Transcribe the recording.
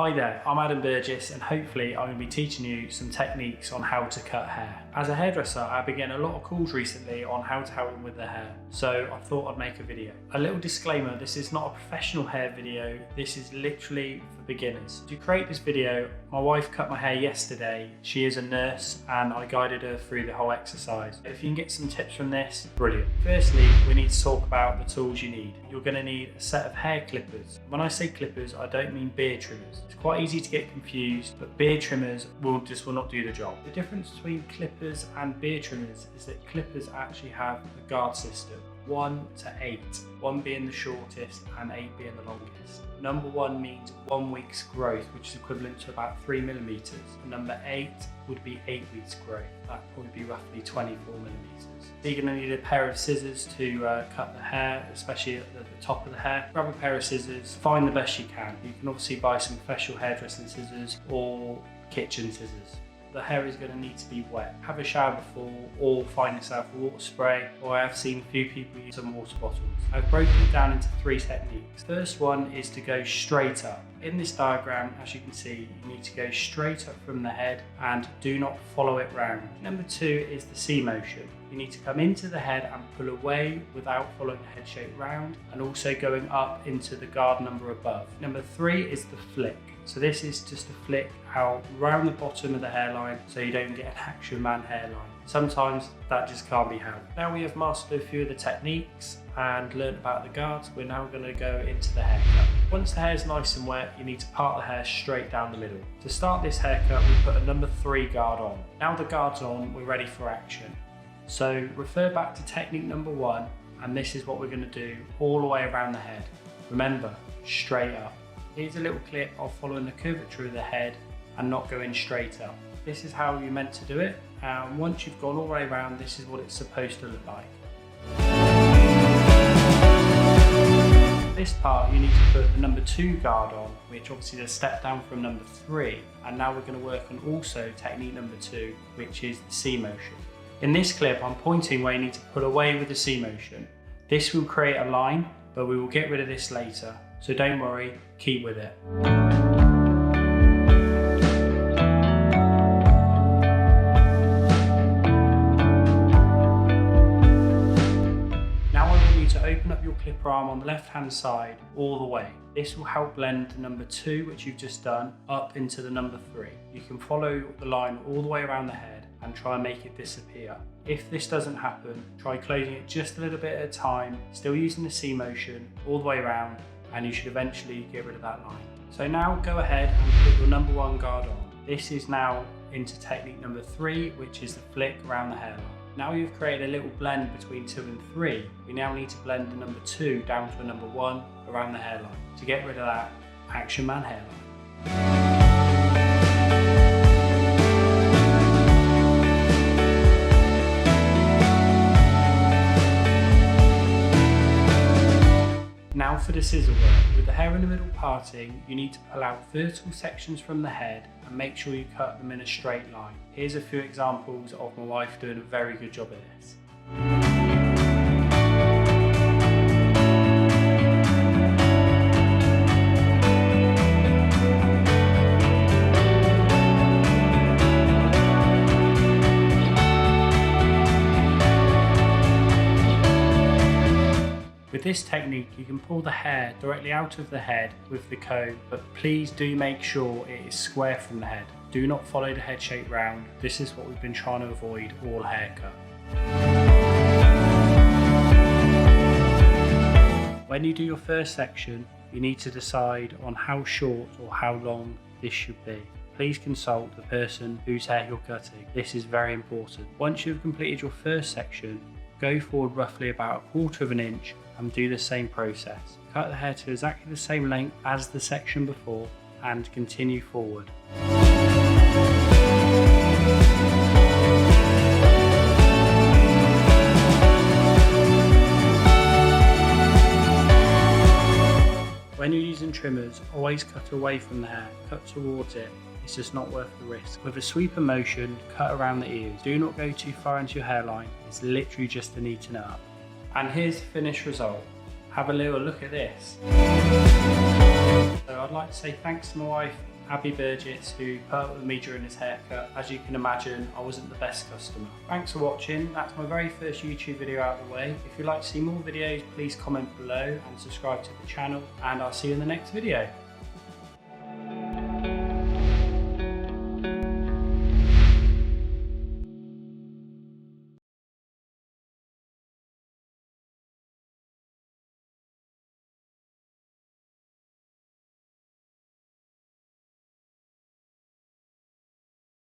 Hi there, I'm Adam Burgess and hopefully I'm going to be teaching you some techniques on how to cut hair. As a hairdresser, I've been getting a lot of calls recently on how to help them with their hair, so I thought I'd make a video. A little disclaimer, this is not a professional hair video, this is literally for beginners. To create this video, my wife cut my hair yesterday. She is a nurse and I guided her through the whole exercise. If you can get some tips from this, brilliant. Firstly, we need to talk about the tools you need. You're going to need a set of hair clippers. When I say clippers, I don't mean beard trimmers. It's quite easy to get confused, but beard trimmers will not do the job. The difference between clippers and beard trimmers is that clippers actually have a guard system, 1 to 8, 1 being the shortest and 8 being the longest. Number 1 means 1 week's growth, which is equivalent to about 3 millimeters. Number 8 would be 8 weeks growth. That would probably be roughly 24 millimeters. So you're going to need a pair of scissors to cut the hair, especially at the top of the hair. Grab a pair of scissors, find the best you can. You can obviously buy some professional hairdressing scissors or kitchen scissors. The hair is going to need to be wet. Have a shower before or find yourself a water spray, or I have seen a few people use some water bottles. I've broken it down into 3 techniques. First one is to go straight up. In this diagram, as you can see, you need to go straight up from the head and do not follow it round. Number 2 is the C motion. You need to come into the head and pull away without following the head shape round, and also going up into the guard number above. Number 3 is the flick. So this is just a flick out around the bottom of the hairline so you don't get an action man hairline. Sometimes that just can't be helped. Now we have mastered a few of the techniques and learned about the guards, we're now going to go into the haircut. Once the hair is nice and wet, you need to part the hair straight down the middle. To start this haircut, we put a number 3 guard on. Now the guard's on, we're ready for action. So refer back to technique number 1, and this is what we're going to do all the way around the head. Remember, straight up. Here's a little clip of following the curvature of the head and not going straight up. This is how you're meant to do it, and once you've gone all the way around, this is what it's supposed to look like. This part you need to put the number 2 guard on, which obviously is a step down from number 3, and now we're going to work on also technique number 2, which is the C motion. In this clip I'm pointing where you need to pull away with the C motion. This will create a line, but we will get rid of this later, so don't worry, keep with it. Now I want you to open up your clipper arm on the left hand side all the way. This will help blend the number 2, which you've just done, up into the number 3. You can follow the line all the way around the head and try and make it disappear. If this doesn't happen, try closing it just a little bit at a time, still using the C motion all the way around, and you should eventually get rid of that line. So now go ahead and put your number 1 guard on. This is now into technique number 3, which is the flick around the hairline. Now you've created a little blend between 2 and 3, we now need to blend the number 2 down to a number 1 around the hairline to get rid of that action man hairline. Now for the scissor work. With the hair in the middle parting, you need to pull out vertical sections from the head and make sure you cut them in a straight line. Here's a few examples of my wife doing a very good job of this. With this technique, you can pull the hair directly out of the head with the comb, but please do make sure it is square from the head. Do not follow the head shape round. This is what we've been trying to avoid all haircut. When you do your first section, you need to decide on how short or how long this should be. Please consult the person whose hair you're cutting. This is very important. Once you've completed your first section, go forward roughly about 1/4 of an inch and do the same process. Cut the hair to exactly the same length as the section before and continue forward. When you're using trimmers, always cut away from the hair, cut towards it. It's just not worth the risk. With a sweeper motion, cut around the ears. Do not go too far into your hairline. It's literally just to neaten it up. And here's the finished result. Have a little look at this. So I'd like to say thanks to my wife Abby Burgess, who put up with me during his haircut. As you can imagine, I wasn't the best customer. Thanks for watching. That's my very first YouTube video out of the way. If you'd like to see more videos, please comment below and subscribe to the channel, and I'll see you in the next video.